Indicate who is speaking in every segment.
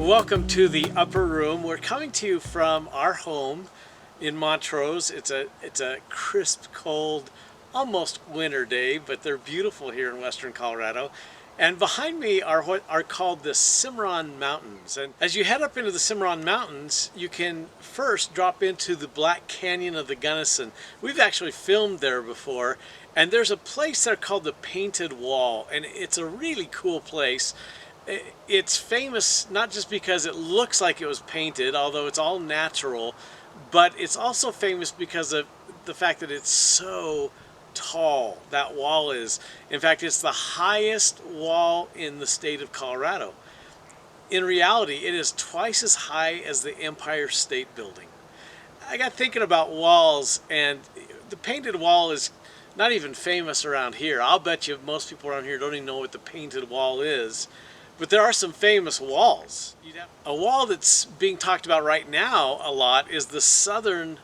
Speaker 1: Welcome to the Upper Room. We're coming to you from our home in Montrose. It's a crisp, cold, almost winter day, but they're beautiful here in western Colorado. And behind me are what are called the Cimarron Mountains. And as you head up into the Cimarron Mountains, you can first drop into the Black Canyon of the Gunnison. We've actually filmed there before, and there's a place there called the Painted Wall, and it's a really cool place. It's famous not just because it looks like it was painted, although it's all natural, but it's also famous because of the fact that it's so tall. That wall is. In fact, it's the highest wall in the state of Colorado. In reality, it is twice as high as the Empire State Building. I got thinking about walls, and the Painted Wall is not even famous around here. I'll bet you most people around here don't even know what the Painted Wall is. But there are some famous walls. A wall that's being talked about right now a lot is the southern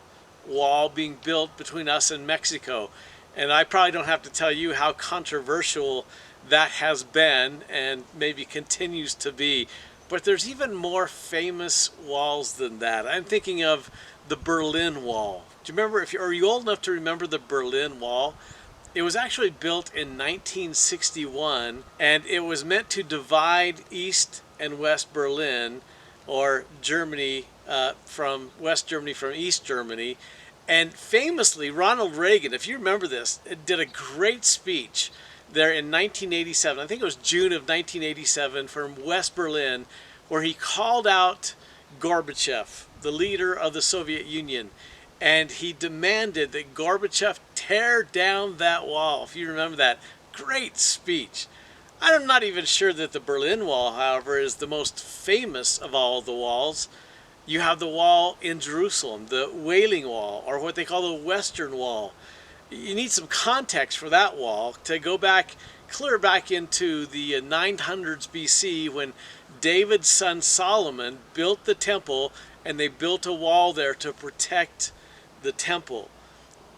Speaker 1: wall being built between us and Mexico. And I probably don't have to tell you how controversial that has been and maybe continues to be. But there's even more famous walls than that. I'm thinking of the Berlin Wall. Do you remember, are you old enough to remember the Berlin Wall? It was actually built in 1961, and it was meant to divide East and West Berlin, or Germany, from West Germany from East Germany. And famously, Ronald Reagan, if you remember this, did a great speech there in 1987. I think it was June of 1987 from West Berlin, where he called out Gorbachev, the leader of the Soviet Union, and he demanded that Gorbachev tear down that wall. If you remember that, great speech. I'm not even sure that the Berlin Wall, however, is the most famous of all the walls. You have the wall in Jerusalem, the Wailing Wall, or what they call the Western Wall. You need some context for that wall to go back, clear back into the 900s BC, when David's son Solomon built the temple, and they built a wall there to protect the temple.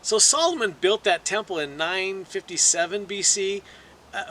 Speaker 1: So Solomon built that temple in 957 BC.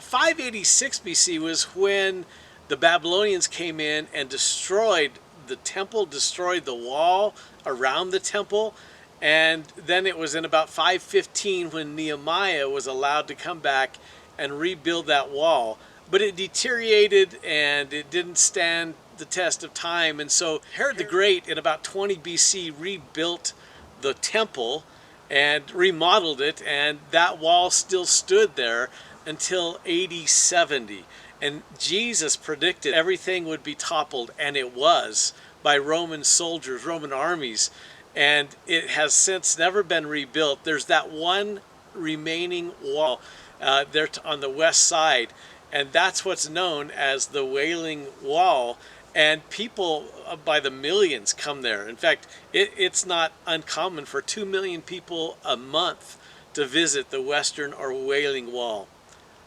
Speaker 1: 586 BC was when the Babylonians came in and destroyed the temple, destroyed the wall around the temple, and then it was in about 515 when Nehemiah was allowed to come back and rebuild that wall. But it deteriorated and it didn't stand the test of time, and so Herod the Great in about 20 BC rebuilt the temple and remodeled it, and that wall still stood there until AD 70. And Jesus predicted everything would be toppled, and it was, by Roman soldiers, Roman armies, and it has since never been rebuilt. There's that one remaining wall there on the west side, and that's what's known as the Wailing Wall. And people by the millions come there. In fact, it's not uncommon for 2 million people a month to visit the Western or Wailing Wall.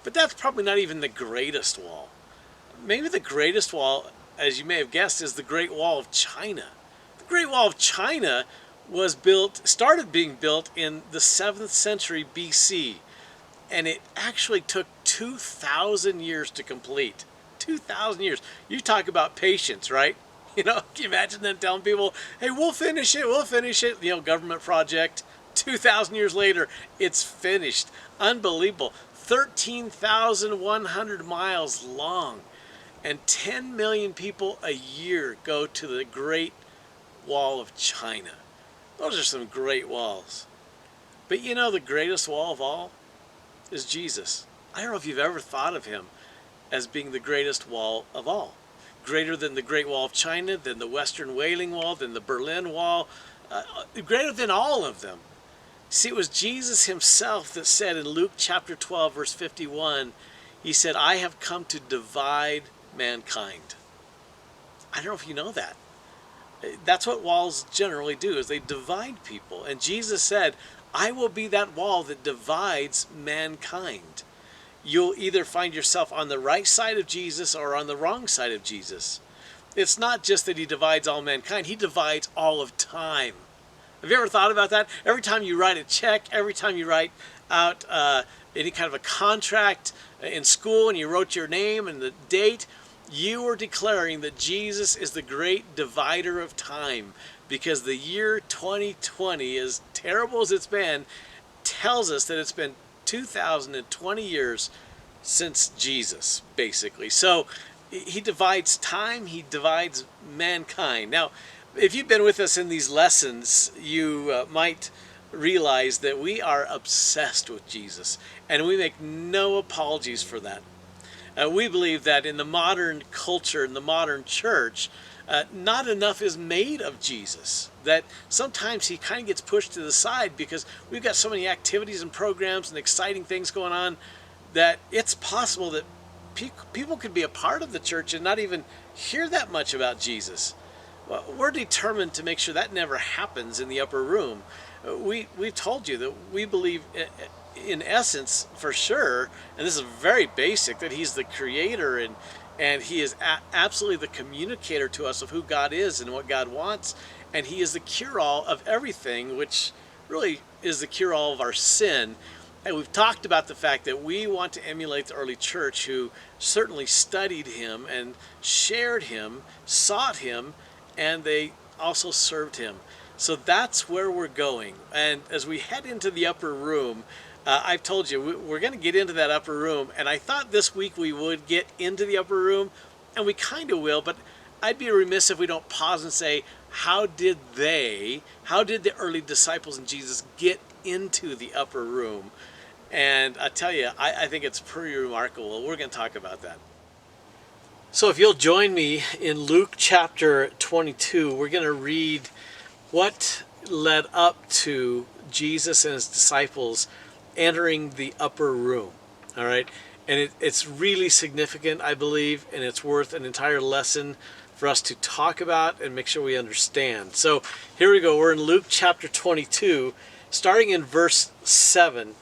Speaker 1: But that's probably not even the greatest wall. Maybe the greatest wall, as you may have guessed, is the Great Wall of China. The Great Wall of China started being built in the 7th century BC, and it actually took 2,000 years to complete. 2,000 years. You talk about patience, right? You know, can you imagine them telling people, hey, we'll finish it, you know, government project. 2,000 years later, it's finished. Unbelievable. 13,100 miles long, and 10 million people a year go to the Great Wall of China. Those are some great walls. But you know, the greatest wall of all is Jesus. I don't know if you've ever thought of him as being the greatest wall of all. Greater than the Great Wall of China, than the Western Wailing Wall, than the Berlin Wall, greater than all of them. See, it was Jesus himself that said in Luke chapter 12, verse 51, he said, I have come to divide mankind. I don't know if you know that. That's what walls generally do, is they divide people. And Jesus said, I will be that wall that divides mankind. You'll either find yourself on the right side of Jesus or on the wrong side of Jesus. It's not just that he divides all mankind, he divides all of time. Have you ever thought about that? Every time you write a check, every time you write out any kind of a contract in school and you wrote your name and the date, You are declaring that Jesus is the great divider of time, because the year 2020, as terrible as it's been, tells us that it's been 2020 years since Jesus, basically. So he divides time, he divides mankind. Now, if you've been with us in these lessons, you might realize that we are obsessed with Jesus, and we make no apologies for that. We believe that in the modern culture, in the modern church, not enough is made of Jesus. That sometimes he kind of gets pushed to the side because we've got so many activities and programs and exciting things going on that it's possible that people could be a part of the church and not even hear that much about Jesus. Well, we're determined to make sure that never happens in the upper room. We've told you that we believe, in essence, for sure, and this is very basic, that he's the creator and he is absolutely the communicator to us of who God is and what God wants, and he is the cure-all of everything, which really is the cure-all of our sin. And we've talked about the fact that we want to emulate the early church, who certainly studied him and shared him, sought him, and they also served him. So that's where we're going. And as we head into the upper room, I've told you, we're going to get into that upper room. And I thought this week we would get into the upper room, and we kind of will, but I'd be remiss if we don't pause and say, how did the early disciples and Jesus get into the upper room? And I tell you, I think it's pretty remarkable. We're going to talk about that. So if you'll join me in Luke chapter 22, we're going to read what led up to Jesus and his disciples entering the upper room. All right. And it's really significant, I believe, and it's worth an entire lesson for us to talk about and make sure we understand. So here we go. We're in Luke chapter 22, starting in verse 7.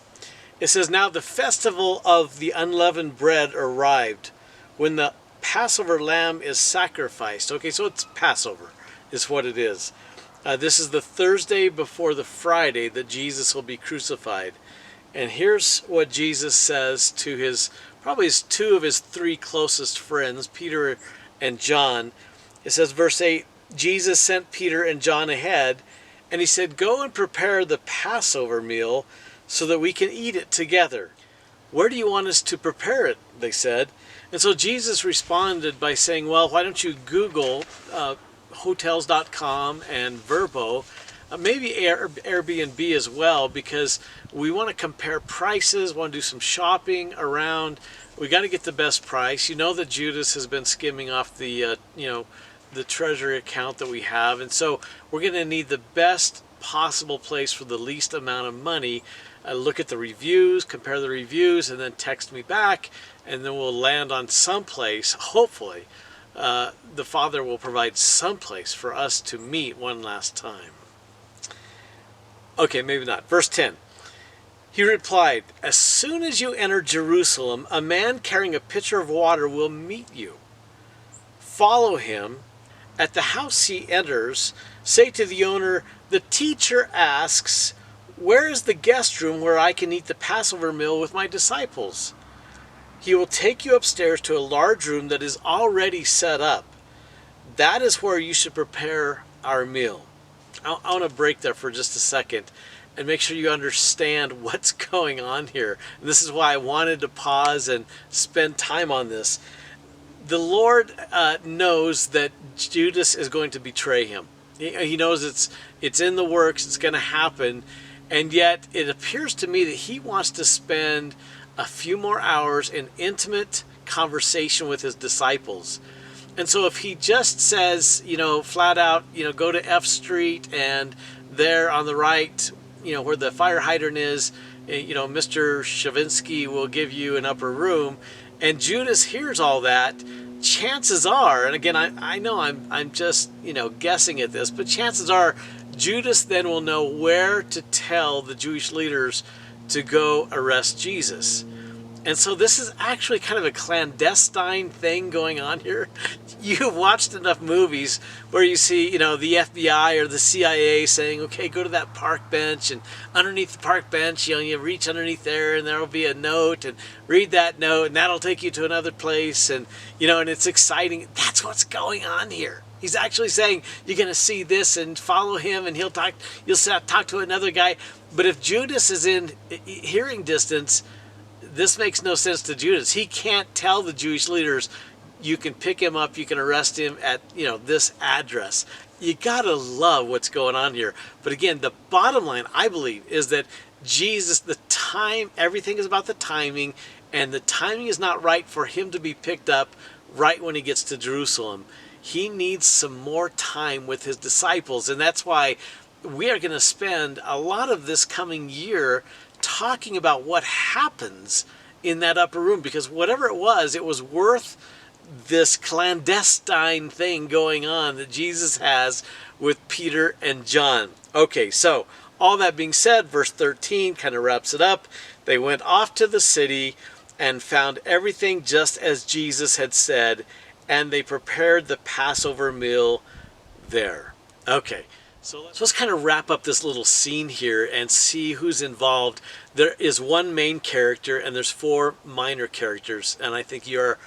Speaker 1: It says, "Now the festival of the unleavened bread arrived, when the Passover lamb is sacrificed." Okay, so it's Passover is what it is. This is the Thursday before the Friday that Jesus will be crucified. And here's what Jesus says to probably two of his three closest friends, Peter and John. It says, verse 8, "Jesus sent Peter and John ahead, and he said, 'Go and prepare the Passover meal so that we can eat it together.' 'Where do you want us to prepare it?' they said. And so Jesus responded by saying, 'Well, why don't you Google hotels.com and Vrbo, maybe Airbnb as well, because we want to compare prices, want to do some shopping around. We got to get the best price. You know that Judas has been skimming off the treasury account that we have, and so we're going to need the best possible place for the least amount of money. Look at the reviews, compare the reviews, and then text me back, and then we'll land on some place. Hopefully, the Father will provide some place for us to meet one last time." Okay, maybe not. Verse 10. He replied, "As soon as you enter Jerusalem, a man carrying a pitcher of water will meet you. Follow him. At the house he enters, say to the owner, 'The teacher asks, where is the guest room where I can eat the Passover meal with my disciples?' He will take you upstairs to a large room that is already set up. That is where you should prepare our meal." I want to break there for just a second and make sure you understand what's going on here. And this is why I wanted to pause and spend time on this. The Lord knows that Judas is going to betray him. He knows it's in the works, it's going to happen, and yet it appears to me that he wants to spend a few more hours in intimate conversation with his disciples. And so if he just says, flat out, go to F Street, and there on the right, where the fire hydrant is, Mr. Shavinsky will give you an upper room, and Judas hears all that, chances are, and again, I know I'm just, guessing at this, but chances are Judas then will know where to tell the Jewish leaders to go arrest Jesus. And so this is actually kind of a clandestine thing going on here. you've watched enough movies where you see, you know, the FBI or the CIA saying, okay, go to that park bench, and underneath the park bench, you know, you reach underneath there and there'll be a note, and read that note and that'll take you to another place, and, you know, and it's exciting. That's what's going on here. He's actually saying you're going to see this and follow him, and you'll talk to another guy. But if Judas is in hearing distance, this makes no sense to Judas. He can't tell the Jewish leaders, you can pick him up, you can arrest him at, you know, this address. You gotta love what's going on here. But again, the bottom line, I believe, is that Jesus, everything is about the timing, and the timing is not right for him to be picked up right when he gets to Jerusalem. He needs some more time with his disciples, and that's why we are going to spend a lot of this coming year talking about what happens in that upper room, because whatever it was worth this clandestine thing going on that Jesus has with Peter and John. Okay, so all that being said, verse 13 kind of wraps it up. They went off to the city and found everything just as Jesus had said, and they prepared the Passover meal there. Okay, so let's kind of wrap up this little scene here and see who's involved. There is one main character and there's 4 minor characters, and I think you're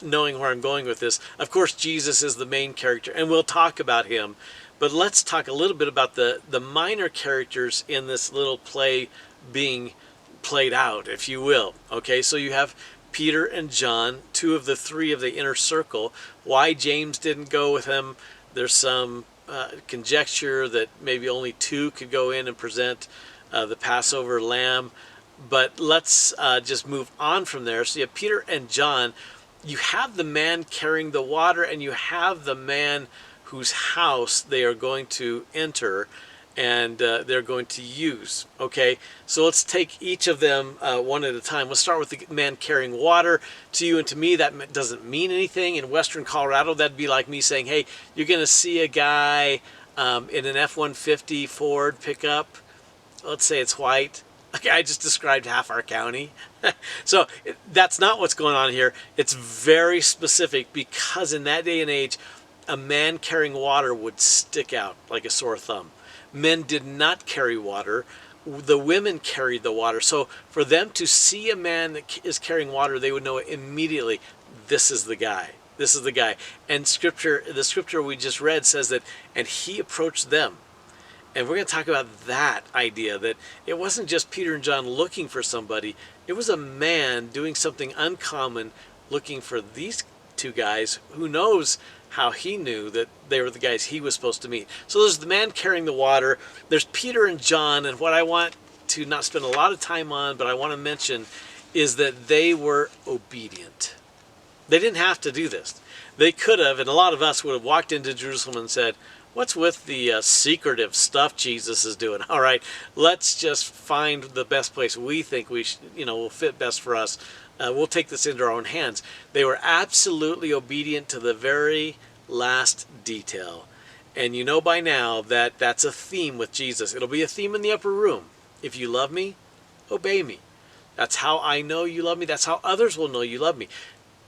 Speaker 1: knowing where I'm going with this. Of course, Jesus is the main character, and we'll talk about him, but let's talk a little bit about the minor characters in this little play being played out, if you will. Okay, so you have Peter and John, 2 of the 3 of the inner circle. Why James didn't go with him, there's some conjecture that maybe only 2 could go in and present the Passover lamb. But let's just move on from there. So you have Peter and John. You have the man carrying the water, and you have the man whose house they are going to enter and they're going to use. Okay, so let's take each of them one at a time. Let's start with the man carrying water. To you and to me, that doesn't mean anything. In Western Colorado, that'd be like me saying, hey, you're going to see a guy in an F-150 Ford pickup. Let's say it's white. Okay, I just described half our county. So that's not what's going on here. It's very specific, because in that day and age, a man carrying water would stick out like a sore thumb. Men did not carry water. The women carried the water. So for them to see a man that is carrying water, they would know immediately, this is the guy. This is the guy. And the scripture we just read says that, and he approached them. And we're going to talk about that idea, that it wasn't just Peter and John looking for somebody. It was a man doing something uncommon, looking for these 2 guys. Who knows how he knew that they were the guys he was supposed to meet. So there's the man carrying the water. There's Peter and John. And what I want to not spend a lot of time on, but I want to mention, is that they were obedient. They didn't have to do this. They could have, and a lot of us would have walked into Jerusalem and said, what's with the secretive stuff Jesus is doing? All right, let's just find the best place we think will fit best for us. We'll take this into our own hands. They were absolutely obedient to the very last detail. And you know by now that that's a theme with Jesus. It'll be a theme in the upper room. If you love me, obey me. That's how I know you love me. That's how others will know you love me.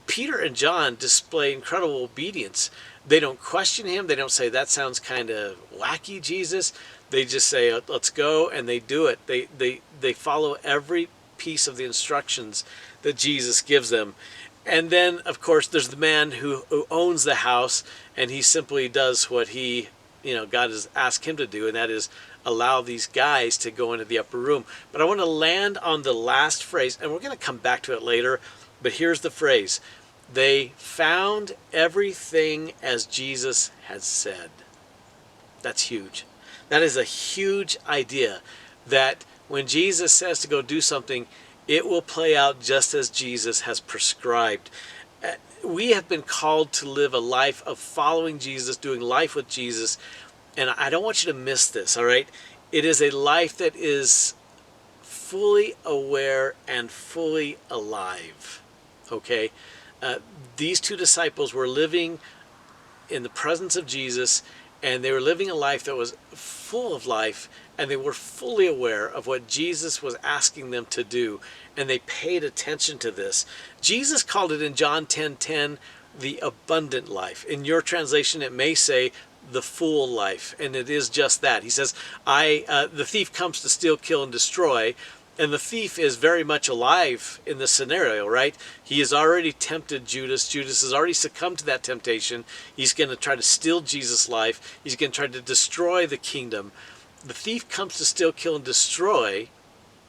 Speaker 1: Peter and John display incredible obedience. They don't question him. They don't say, that sounds kind of wacky, Jesus. They just say, let's go, and they do it. They follow every piece of the instructions that Jesus gives them. And then, of course, there's the man who owns the house, and he simply does what God has asked him to do, and that is allow these guys to go into the upper room. But I want to land on the last phrase, and we're going to come back to it later, but here's the phrase. They found everything as Jesus had said. That's huge. That is a huge idea, that when Jesus says to go do something, it will play out just as Jesus has prescribed. We have been called to live a life of following Jesus, doing life with Jesus, and I don't want you to miss this, all right? It is a life that is fully aware and fully alive, okay? These 2 disciples were living in the presence of Jesus, and they were living a life that was full of life, and they were fully aware of what Jesus was asking them to do, and they paid attention to this. Jesus called it in John 10:10, the abundant life. In your translation, it may say the full life, and it is just that. He says, the thief comes to steal, kill, and destroy. And the thief is very much alive in this scenario, right? He has already tempted Judas. Judas has already succumbed to that temptation. He's going to try to steal Jesus' life. He's going to try to destroy the kingdom. The thief comes to steal, kill, and destroy,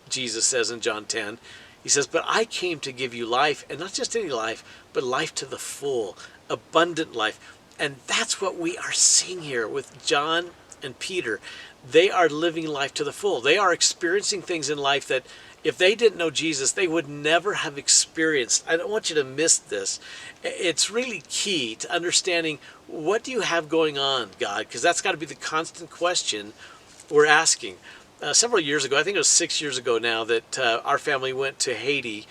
Speaker 1: Jesus says in John 10. He says, but I came to give you life, and not just any life, but life to the full, abundant life. And that's what we are seeing here with John and Peter. They are living life to the full. They are experiencing things in life that if they didn't know Jesus, they would never have experienced. I don't want you to miss this. It's really key to understanding, what do you have going on, God? Because that's got to be the constant question we're asking. Several years ago, I think it was 6 years ago now, that our family went to Haiti,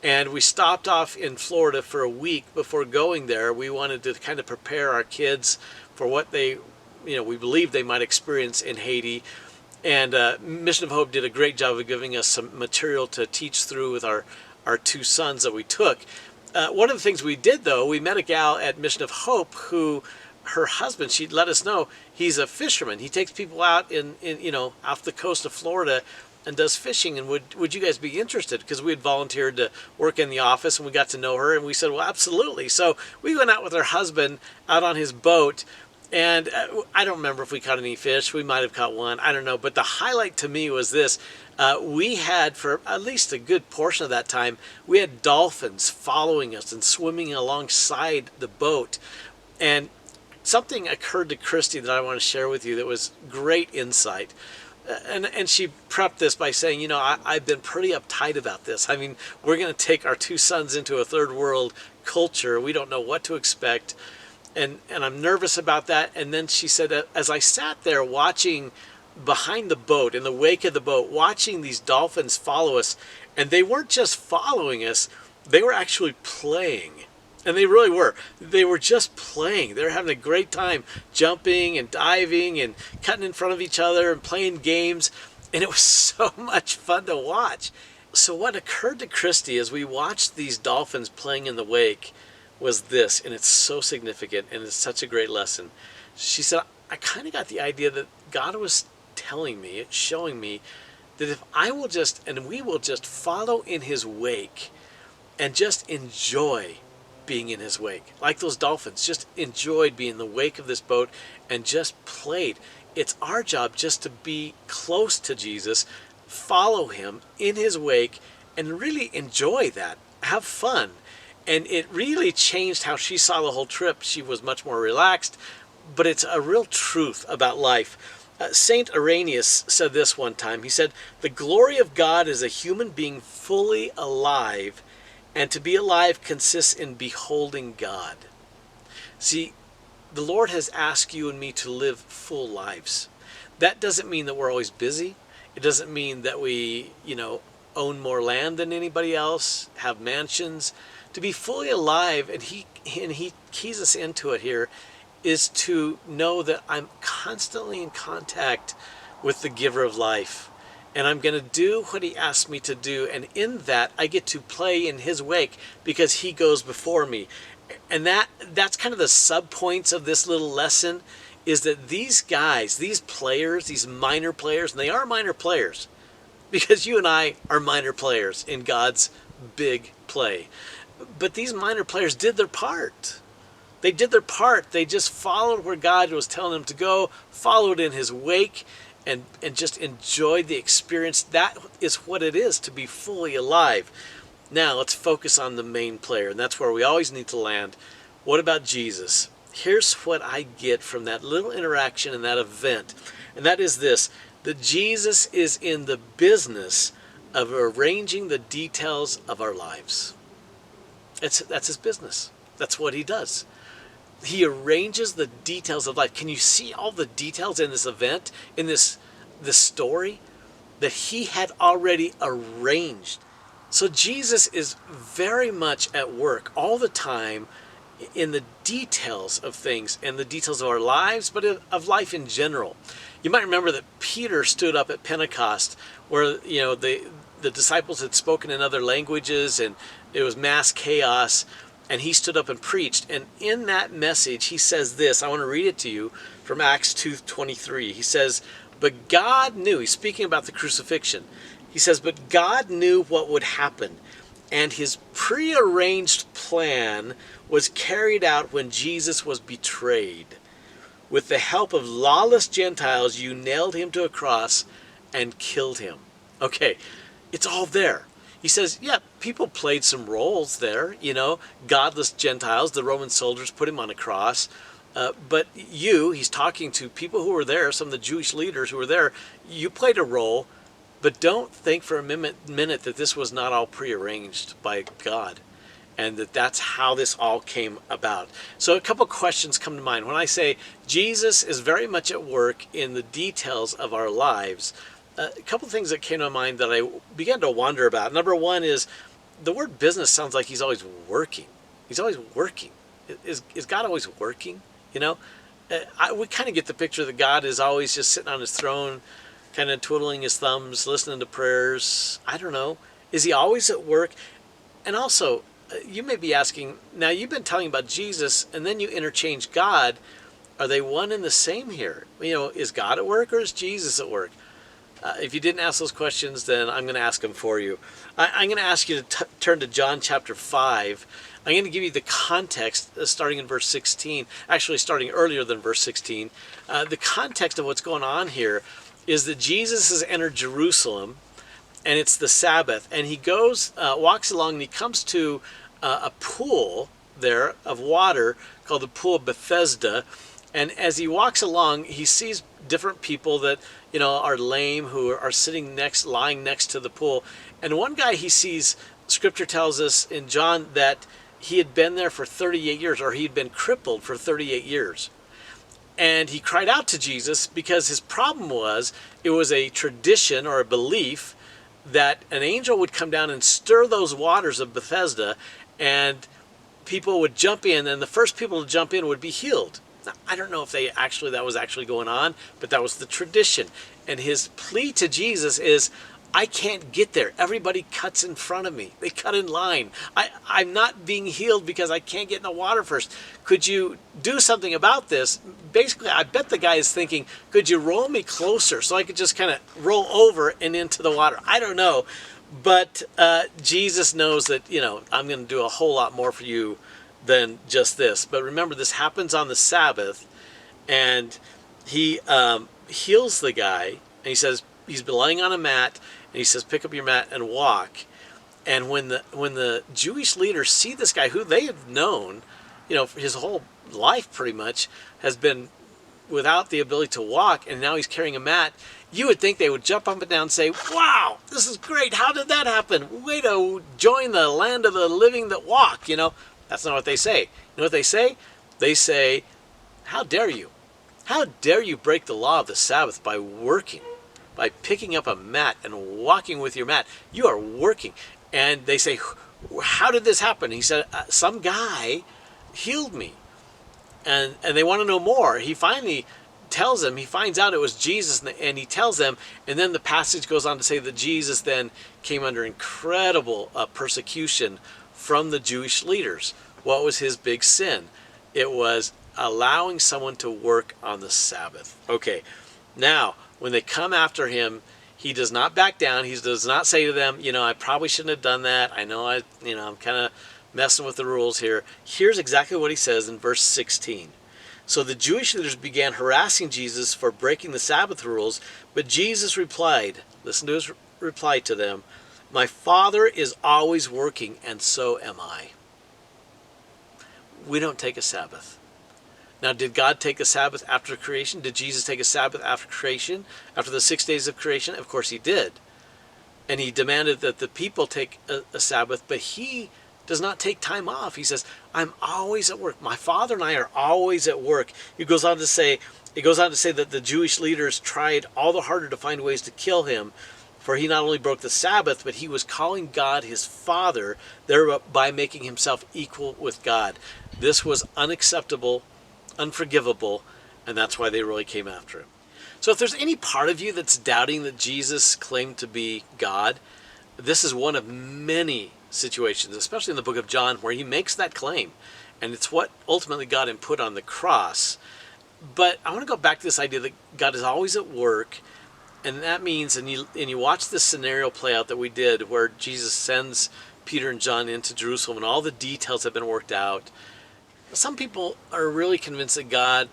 Speaker 1: and we stopped off in Florida for a week. Before going there, we wanted to kind of prepare our kids for what we believed they might experience in Haiti. And Mission of Hope did a great job of giving us some material to teach through with our two sons that we took. One of the things we did, though, we met a gal at Mission of Hope who, her husband, she'd let us know, he's a fisherman. He takes people out in off the coast of Florida and does fishing. And would you guys be interested? Because we had volunteered to work in the office, and we got to know her, and we said, well, absolutely. So we went out with her husband out on his boat. And I don't remember if we caught any fish. We might have caught one. I don't know. But the highlight to me was this. We had, for at least a good portion of that time, we had dolphins following us and swimming alongside the boat. And something occurred to Christy that I want to share with you that was great insight. And she prepped this by saying, I've been pretty uptight about this. I mean, we're going to take our two sons into a third world culture. We don't know what to expect. And I'm nervous about that. And then she said, as I sat there watching behind the boat, in the wake of the boat, watching these dolphins follow us, and they weren't just following us, they were actually playing. And they really were. They were just playing. They were having a great time jumping and diving and cutting in front of each other and playing games. And it was so much fun to watch. So what occurred to Christy as we watched these dolphins playing in the wake was this, and it's so significant, and it's such a great lesson. She said, I kind of got the idea that God was telling me, showing me, that if I will just, and we will just follow in his wake and just enjoy being in his wake, like those dolphins, just enjoyed being in the wake of this boat and just played. It's our job just to be close to Jesus, follow him in his wake, and really enjoy that, have fun. And it really changed how she saw the whole trip. She was much more relaxed, but it's a real truth about life. Saint Irenaeus said this one time. He said, the glory of God is a human being fully alive, and to be alive consists in beholding God. See, the Lord has asked you and me to live full lives. That doesn't mean that we're always busy. It doesn't mean that we, own more land than anybody else, have mansions. To be fully alive, and he keys us into it here, is to know that I'm constantly in contact with the giver of life. And I'm going to do what he asks me to do. And in that, I get to play in his wake because he goes before me. And that's kind of the sub-points of this little lesson, is that these guys, these players, these minor players, and they are minor players, because you and I are minor players in God's big play. But these minor players did their part. They did their part. They just followed where God was telling them to go, followed in his wake, and just enjoyed the experience. That is what it is to be fully alive. Now let's focus on the main player, and that's where we always need to land. What about Jesus? Here's what I get from that little interaction and that event, and that is this, that Jesus is in the business of arranging the details of our lives. That's his business. That's what he does. He arranges the details of life. Can you see all the details in this event, in this story, that he had already arranged? So Jesus is very much at work all the time in the details of things, and the details of our lives, but of life in general. You might remember that Peter stood up at Pentecost, where the disciples had spoken in other languages, and it was mass chaos. and he stood up and preached. And in that message, he says this. I want to read it to you from Acts 2:23. He says, but God knew, he's speaking about the crucifixion. He says, but God knew what would happen, and his prearranged plan was carried out when Jesus was betrayed. With the help of lawless Gentiles, you nailed him to a cross and killed him. Okay, it's all there. He says, yeah, people played some roles there, godless Gentiles, the Roman soldiers put him on a cross. But he's talking to people who were there, some of the Jewish leaders who were there, you played a role, but don't think for a minute that this was not all prearranged by God, and that's how this all came about. So a couple questions come to mind. When I say Jesus is very much at work in the details of our lives, a couple things that came to mind that I began to wonder about. Number one is the word business sounds like he's always working. He's always working. Is God always working? We kind of get the picture that God is always just sitting on his throne, kind of twiddling his thumbs, listening to prayers. I don't know. Is he always at work? And also, you may be asking, now you've been telling about Jesus and then you interchange God. Are they one and the same here? Is God at work or is Jesus at work? If you didn't ask those questions, then I'm going to ask them for you. I'm going to ask you to turn to John chapter 5. I'm going to give you the context starting in verse 16, actually starting earlier than verse 16. The context of what's going on here is that Jesus has entered Jerusalem, and it's the Sabbath, and he goes, walks along, and he comes to a pool there of water called the Pool of Bethesda. And as he walks along, he sees different people that, are lame, who are lying next to the pool. And one guy he sees, scripture tells us in John that he had been there for 38 years, or he had been crippled for 38 years. And he cried out to Jesus because his problem was, it was a tradition or a belief that an angel would come down and stir those waters of Bethesda, and people would jump in, and the first people to jump in would be healed. Now, I don't know if that was actually going on, but that was the tradition. And his plea to Jesus is, I can't get there. Everybody cuts in front of me. They cut in line. I'm not being healed because I can't get in the water first. Could you do something about this? Basically, I bet the guy is thinking, could you roll me closer so I could just kind of roll over and into the water? I don't know. But Jesus knows that, I'm going to do a whole lot more for you than just this. But remember, this happens on the Sabbath, and he heals the guy, and he says, he's been laying on a mat, and he says, pick up your mat and walk. And when the Jewish leaders see this guy, who they have known, his whole life pretty much has been without the ability to walk, and now he's carrying a mat, you would think they would jump up and down and say, wow, this is great. How did that happen? Way to join the land of the living that walk. That's not what they say. You know what they say? They say, how dare you? How dare you break the law of the Sabbath by working, by picking up a mat and walking with your mat? You are working. And they say, how did this happen? He said, some guy healed me. And they want to know more. He finally tells them, he finds out it was Jesus, and he tells them, and then the passage goes on to say that Jesus then came under incredible persecution from the Jewish leaders. What was his big sin? It was allowing someone to work on the Sabbath. Okay, now, when they come after him, he does not back down. He does not say to them, I probably shouldn't have done that. I know I'm kind of messing with the rules here. Here's exactly what he says in verse 16. So the Jewish leaders began harassing Jesus for breaking the Sabbath rules, but Jesus replied, listen to his reply to them, my Father is always working, and so am I. We don't take a Sabbath. Now, did God take a Sabbath after creation? Did Jesus take a Sabbath after creation? After the 6 days of creation? Of course he did. And he demanded that the people take a Sabbath, but he does not take time off. He says, I'm always at work. My Father and I are always at work. It goes on to say that the Jewish leaders tried all the harder to find ways to kill him, for he not only broke the Sabbath, but he was calling God his Father, thereby making himself equal with God. This was unacceptable, unforgivable, and that's why they really came after him. So if there's any part of you that's doubting that Jesus claimed to be God, this is one of many situations, especially in the book of John, where he makes that claim. And it's what ultimately got him put on the cross. But I want to go back to this idea that God is always at work. And that means, and you watch this scenario play out that we did, where Jesus sends Peter and John into Jerusalem and all the details have been worked out. Some people are really convinced that God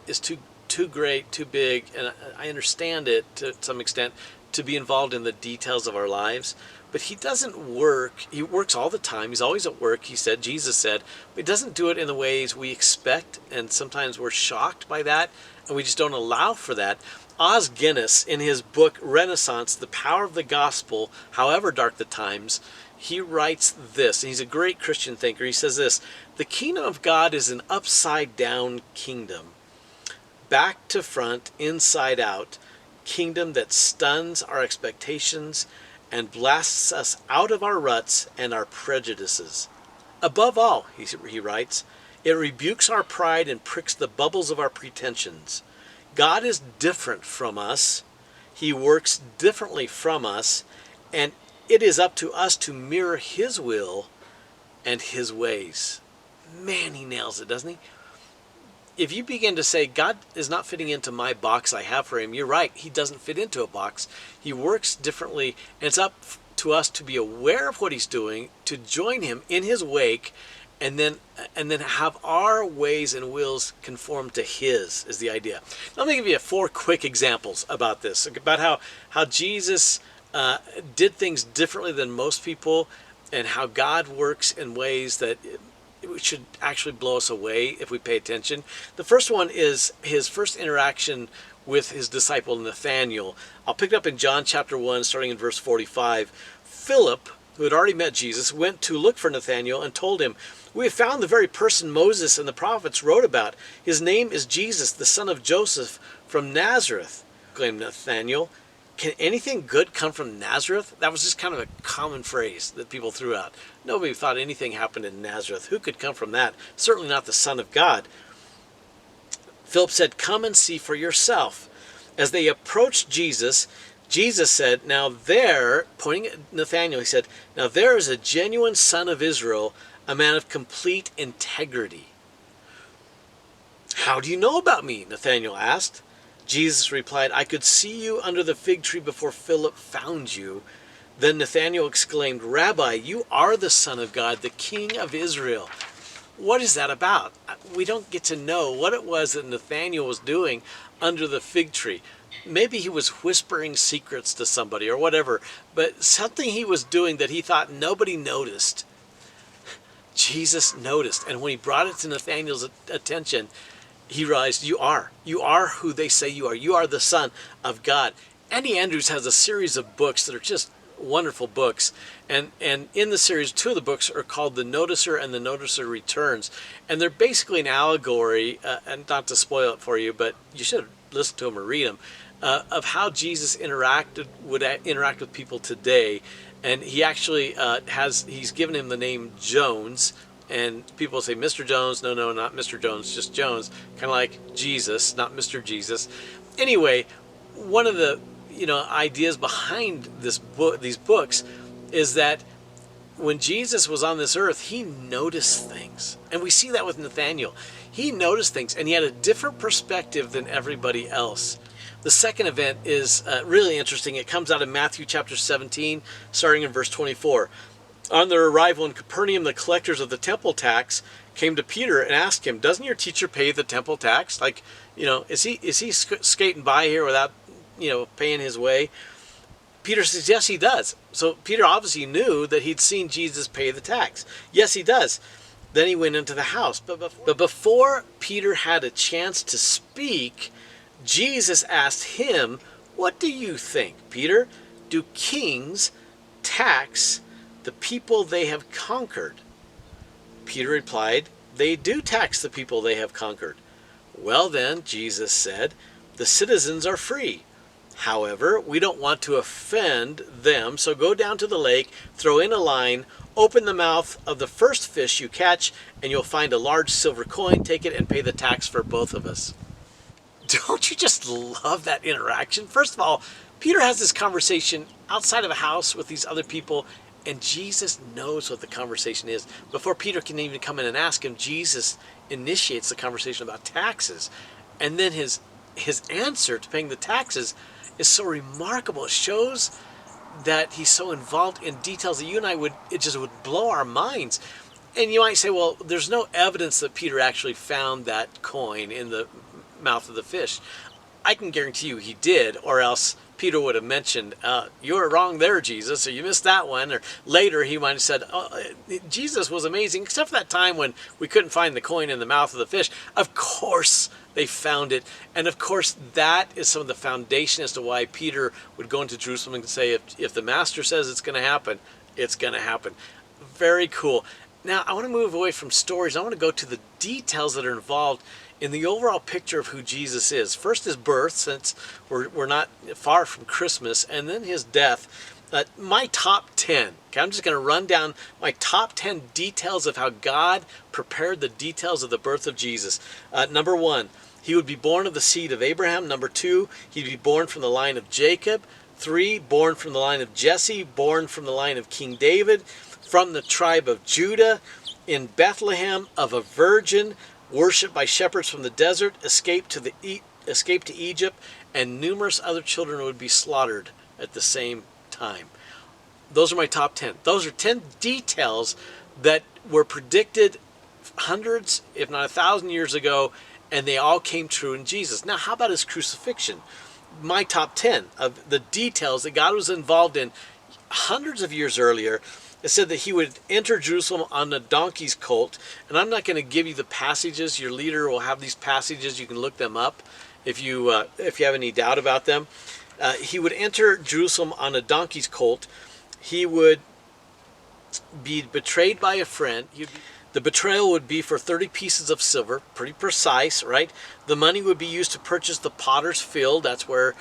Speaker 1: is too great, too big, and I understand it to some extent, to be involved in the details of our lives. But he doesn't work. He works all the time. He's always at work, Jesus said. But he doesn't do it in the ways we expect, and sometimes we're shocked by that, and we just don't allow for that. Os Guinness, in his book Renaissance, The Power of the Gospel, However Dark the Times, he writes this, and he's a great Christian thinker. He says this: the kingdom of God is an upside-down kingdom. Back to front, inside out, kingdom that stuns our expectations and blasts us out of our ruts and our prejudices. Above all, he writes, it rebukes our pride and pricks the bubbles of our pretensions. God is different from us. He works differently from us, and it is up to us to mirror his will and his ways. Man, he nails it, doesn't he? If you begin to say, God is not fitting into my box I have for him, you're right. He doesn't fit into a box. He works differently, and it's up to us to be aware of what he's doing, to join him in his wake, and then have our ways and wills conform to his, is the idea. Now, let me give you 4 quick examples about this, about how Jesus did things differently than most people, and how God works in ways that it should actually blow us away if we pay attention. The first one is his first interaction with his disciple Nathanael. I'll pick it up in John chapter 1, starting in verse 45. Philip, who had already met Jesus, went to look for Nathanael and told him, we have found the very person Moses and the prophets wrote about. His name is Jesus, the son of Joseph from Nazareth, exclaimed Nathanael. Can anything good come from Nazareth? That was just kind of a common phrase that people threw out. Nobody thought anything happened in Nazareth. Who could come from that? Certainly not the Son of God. Philip said, come and see for yourself. As they approached Jesus, Jesus said, now there, pointing at Nathanael, he said, now there is a genuine son of Israel, a man of complete integrity. How do you know about me? Nathanael asked. Jesus replied, I could see you under the fig tree before Philip found you. Then Nathanael exclaimed, Rabbi, you are the Son of God, the King of Israel. What is that about? We don't get to know what it was that Nathanael was doing under the fig tree. Maybe he was whispering secrets to somebody or whatever, but something he was doing that he thought nobody noticed. Jesus noticed, and when he brought it to Nathanael's attention, he realized, you are who they say you are. You are the Son of God. Andy Andrews has a series of books that are just wonderful books. And in the series, 2 of the books are called The Noticer and The Noticer Returns. And they're basically an allegory, and not to spoil it for you, but you should listen to them or read them, of how Jesus would interact with people today. And he actually he's given him the name Jones. And people say, Mr. Jones, no, not Mr. Jones, just Jones, kind of like Jesus, not Mr. Jesus. Anyway, one of the ideas behind these books is that when Jesus was on this earth, he noticed things. And we see that with Nathanael. He noticed things, and he had a different perspective than everybody else. The second event is really interesting. It comes out of Matthew chapter 17, starting in verse 24. On their arrival in Capernaum, the collectors of the temple tax came to Peter and asked him, doesn't your teacher pay the temple tax? Like, is he skating by here without, paying his way? Peter says, yes, he does. So Peter obviously knew that he'd seen Jesus pay the tax. Yes, he does. Then he went into the house. But before Peter had a chance to speak, Jesus asked him, what do you think, Peter? Do kings tax the people they have conquered? Peter replied, they do tax the people they have conquered. Well then, Jesus said, the citizens are free. However, we don't want to offend them, so go down to the lake, throw in a line, open the mouth of the first fish you catch, and you'll find a large silver coin. Take it and pay the tax for both of us. Don't you just love that interaction? First of all, Peter has this conversation outside of a house with these other people, And Jesus knows what the conversation is. Before Peter can even come in and ask him, Jesus initiates the conversation about taxes. And then his answer to paying the taxes is so remarkable. It shows that he's so involved in details that you and I it just would blow our minds. And you might say, well, there's no evidence that Peter actually found that coin in the mouth of the fish. I can guarantee you he did, or else Peter would have mentioned, you were wrong there, Jesus, or you missed that one. Or later he might have said, Jesus was amazing, except for that time when we couldn't find the coin in the mouth of the fish. Of course they found it. And of course that is some of the foundation as to why Peter would go into Jerusalem and say, if the master says it's going to happen, it's going to happen. Very cool. Now I want to move away from stories. I want to go to the details that are involved in the overall picture of who Jesus is. First his birth, since we're not far from Christmas, and then his death. My top 10. Okay, I'm just going to run down my top 10 details of how God prepared the details of the birth of Jesus. Number 1, he would be born of the seed of Abraham. Number 2, he'd be born from the line of Jacob. 3, born from the line of Jesse, born from the line of King David, from the tribe of Judah, in Bethlehem, of a virgin, worshipped by shepherds from the desert, escaped to Egypt, and numerous other children would be slaughtered at the same time. Those are my top 10. Those are 10 details that were predicted hundreds, if not 1,000 years ago, and they all came true in Jesus. Now, how about his crucifixion? My top 10 of the details that God was involved in hundreds of years earlier. It said that he would enter Jerusalem on a donkey's colt. And I'm not going to give you the passages. Your leader will have these passages. You can look them up if you have any doubt about them. He would enter Jerusalem on a donkey's colt. He would be betrayed by a friend. The betrayal would be for 30 pieces of silver. Pretty precise, right? The money would be used to purchase the potter's field. That's where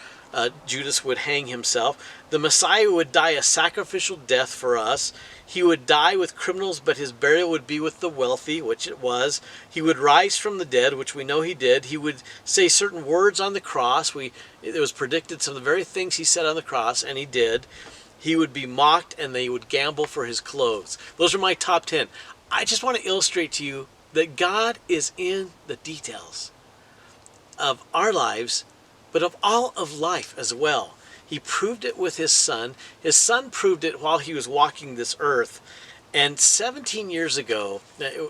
Speaker 1: Judas would hang himself. The Messiah would die a sacrificial death for us. He would die with criminals, but his burial would be with the wealthy, which it was. He would rise from the dead, which we know he did. He would say certain words on the cross. It was predicted some of the very things he said on the cross, and he did. He would be mocked, and they would gamble for his clothes. Those are my top 10. I just want to illustrate to you that God is in the details of our lives, but of all of life as well. He proved it with his son. His son proved it while he was walking this earth. And 17 years ago,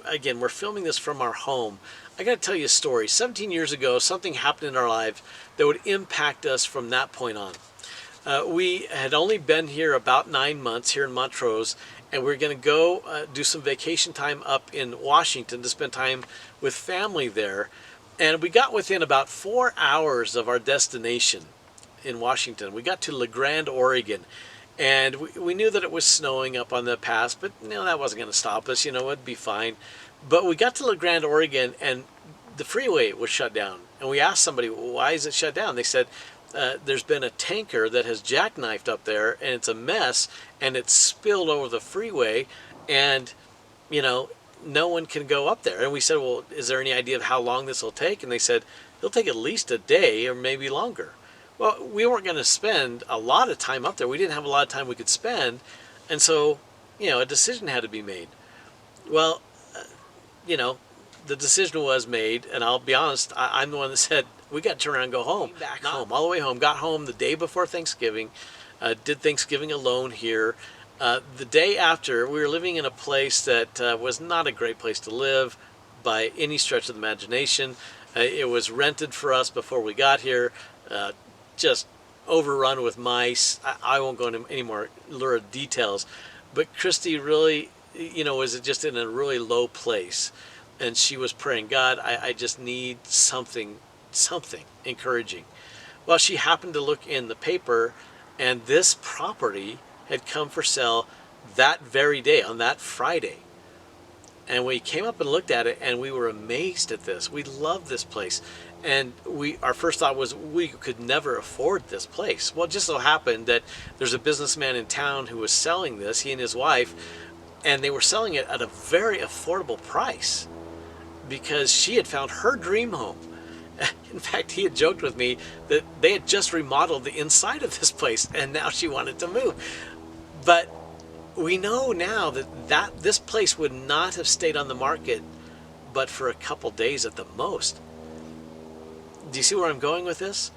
Speaker 1: again, we're filming this from our home. I got to tell you a story. 17 years ago, something happened in our life that would impact us from that point on. We had only been here about 9 months here in Montrose, and we're going to go do some vacation time up in Washington to spend time with family there. And we got within about 4 hours of our destination in Washington. We got to La Grande, Oregon, and we knew that it was snowing up on the pass, but that wasn't going to stop us. It'd be fine. But we got to La Grande, Oregon, and the freeway was shut down. And we asked somebody, why is it shut down? They said, there's been a tanker that has jackknifed up there, and it's a mess, and it's spilled over the freeway, and no one can go up there. And we said, well, is there any idea of how long this will take? And they said, it'll take at least a day or maybe longer. Well, we weren't going to spend a lot of time up there. We didn't have a lot of time we could spend. And so, a decision had to be made. Well, the decision was made, and I'll be honest, I'm the one that said, we got to turn around and go home. Back home, all the way home. Got home the day before Thanksgiving. Did Thanksgiving alone here. The day after, we were living in a place that was not a great place to live by any stretch of the imagination. It was rented for us before we got here, just overrun with mice. I won't go into any more lurid details, but Christy really, was just in a really low place. And she was praying, God, I just need something encouraging. Well, she happened to look in the paper, and this property had come for sale that very day, on that Friday. And we came up and looked at it, and we were amazed at this. We loved this place. And our first thought was we could never afford this place. Well, it just so happened that there's a businessman in town who was selling this, he and his wife, and they were selling it at a very affordable price because she had found her dream home. In fact, he had joked with me that they had just remodeled the inside of this place, and now she wanted to move. But we know now that this place would not have stayed on the market but for a couple days at the most. Do you see where I'm going with this?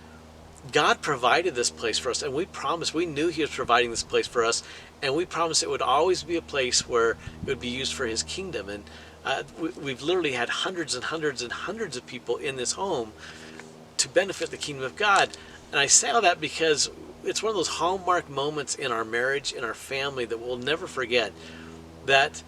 Speaker 1: God provided this place for us, and we knew he was providing this place for us, and we promised it would always be a place where it would be used for his kingdom. And we've literally had hundreds and hundreds and hundreds of people in this home to benefit the kingdom of God. And I say all that because it's one of those hallmark moments in our marriage, in our family, that we'll never forget, that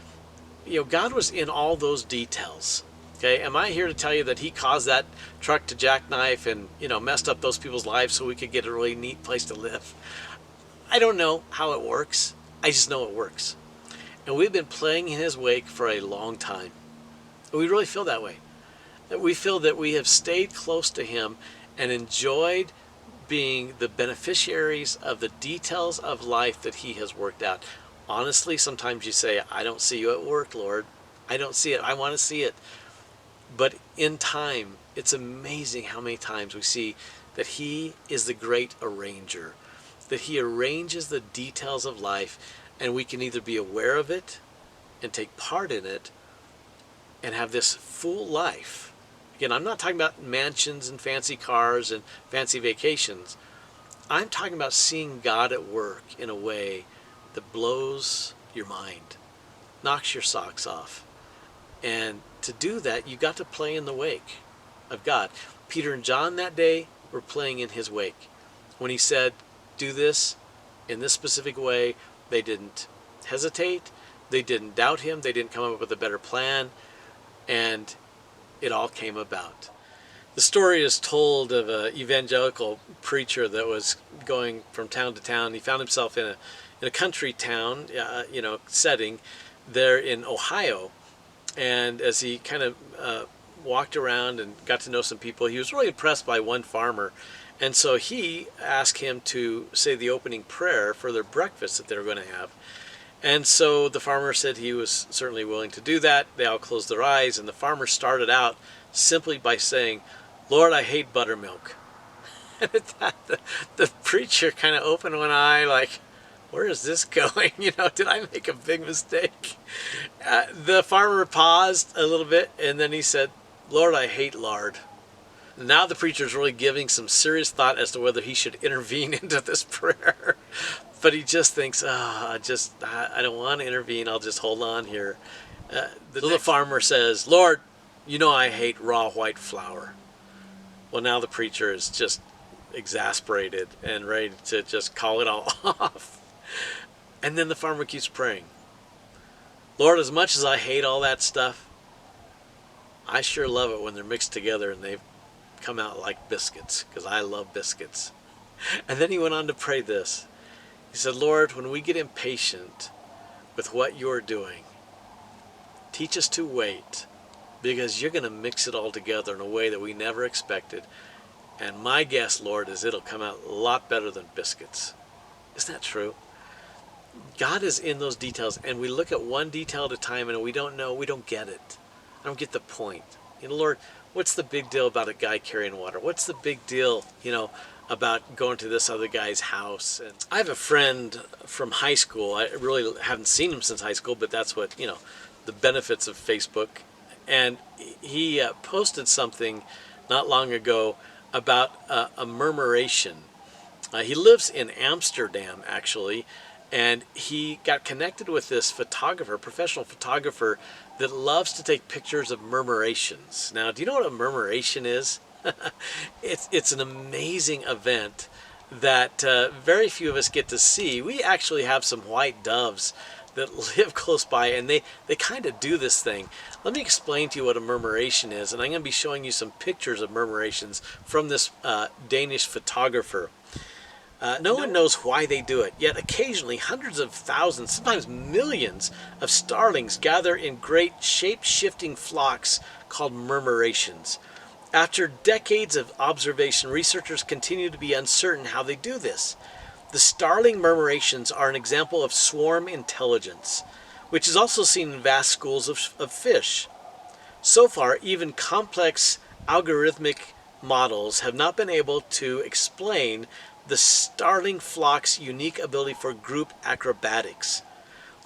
Speaker 1: God was in all those details. Okay, am I here to tell you that he caused that truck to jackknife and messed up those people's lives so we could get a really neat place to live? I don't know how it works. I just know it works. And we've been playing in his wake for a long time. And we really feel that way. That we feel that we have stayed close to him and enjoyed being the beneficiaries of the details of life that he has worked out. Honestly, sometimes you say, I don't see you at work, Lord. I don't see it. I want to see it. But in time, it's amazing how many times we see that he is the great arranger, that he arranges the details of life, and we can either be aware of it and take part in it and have this full life. Again, I'm not talking about mansions and fancy cars and fancy vacations. I'm talking about seeing God at work in a way that blows your mind, knocks your socks off. And to do that, you got to play in the wake of God. Peter and John that day were playing in his wake. When he said, do this in this specific way, they didn't hesitate. They didn't doubt him. They didn't come up with a better plan. And it all came about. The story is told of an evangelical preacher that was going from town to town. He found himself in a country town, setting there in Ohio. And as he kind of walked around and got to know some people, he was really impressed by one farmer. And so he asked him to say the opening prayer for their breakfast that they were going to have. And so the farmer said he was certainly willing to do that. They all closed their eyes, and the farmer started out simply by saying, Lord, I hate buttermilk. And at that, the preacher kind of opened one eye like, where is this going? Did I make a big mistake? The farmer paused a little bit, and then he said, Lord, I hate lard. Now the preacher's really giving some serious thought as to whether he should intervene into this prayer. But he just thinks, I don't want to intervene. I'll just hold on here. The little farmer says, Lord, I hate raw white flour. Well, now the preacher is just exasperated and ready to just call it all off. And then the farmer keeps praying. Lord, as much as I hate all that stuff, I sure love it when they're mixed together and they come out like biscuits, because I love biscuits. And then he went on to pray this. He said, Lord, when we get impatient with what you're doing, teach us to wait, because you're going to mix it all together in a way that we never expected. And my guess, Lord, is it'll come out a lot better than biscuits. Isn't that true? God is in those details, and we look at one detail at a time, and we don't get it. I don't get the point. Lord, what's the big deal about a guy carrying water? What's the big deal, about going to this other guy's house? And I have a friend from high school. I really haven't seen him since high school, but that's what, the benefits of Facebook. And he posted something not long ago about a murmuration. He lives in Amsterdam, actually, and he got connected with this photographer, professional photographer, that loves to take pictures of murmurations. Now, do you know what a murmuration is? It's an amazing event that very few of us get to see. We actually have some white doves that live close by, and they kind of do this thing. Let me explain to you what a murmuration is, and I'm going to be showing you some pictures of murmurations from this Danish photographer. No one knows why they do it, yet occasionally hundreds of thousands, sometimes millions of starlings gather in great shape-shifting flocks called murmurations. After decades of observation, researchers continue to be uncertain how they do this. The starling murmurations are an example of swarm intelligence, which is also seen in vast schools of fish. So far, even complex algorithmic models have not been able to explain the starling flock's unique ability for group acrobatics.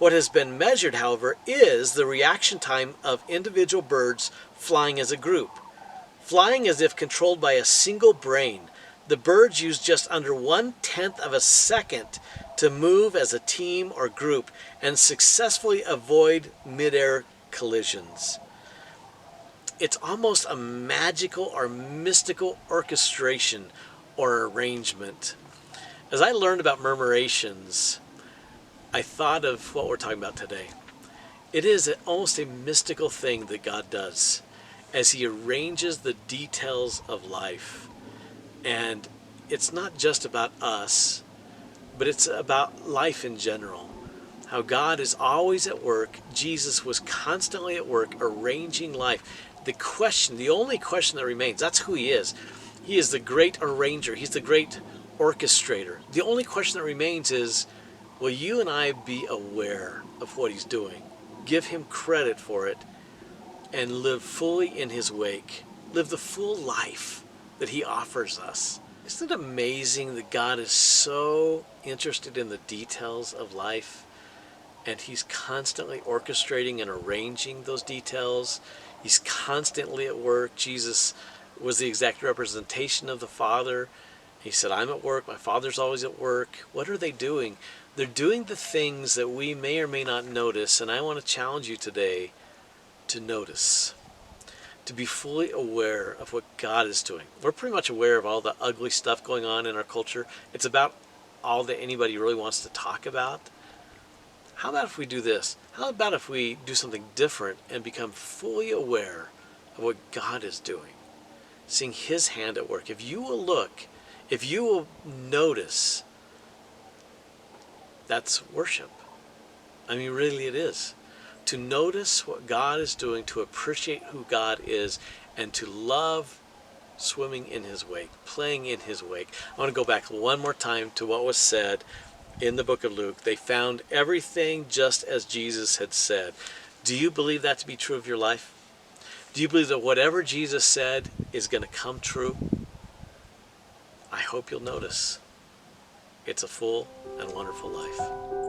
Speaker 1: What has been measured, however, is the reaction time of individual birds flying as a group. Flying as if controlled by a single brain, the birds use just under 1/10 of a second to move as a team or group and successfully avoid mid-air collisions. It's almost a magical or mystical orchestration or arrangement. As I learned about murmurations, I thought of what we're talking about today. It is almost a mystical thing that God does as He arranges the details of life. And it's not just about us, but it's about life in general. How God is always at work. Jesus was constantly at work arranging life. The only question that remains, that's who He is. He is the great arranger. He's the great orchestrator. The only question that remains is, will you and I be aware of what He's doing? Give Him credit for it and live fully in His wake. Live the full life that He offers us. Isn't it amazing that God is so interested in the details of life? And He's constantly orchestrating and arranging those details. He's constantly at work. Jesus was the exact representation of the Father. He said, I'm at work. My Father's always at work. What are they doing? They're doing the things that we may or may not notice. And I want to challenge you today to notice, to be fully aware of what God is doing. We're pretty much aware of all the ugly stuff going on in our culture. It's about all that anybody really wants to talk about. How about if we do this? How about if we do something different and become fully aware of what God is doing? Seeing His hand at work. If you will look, if you will notice, that's worship. I mean, really it is. To notice what God is doing, to appreciate who God is, and to love swimming in His wake, playing in His wake. I want to go back one more time to what was said in the book of Luke. They found everything just as Jesus had said. Do you believe that to be true of your life? Do you believe that whatever Jesus said is going to come true? I hope you'll notice. It's a full and wonderful life.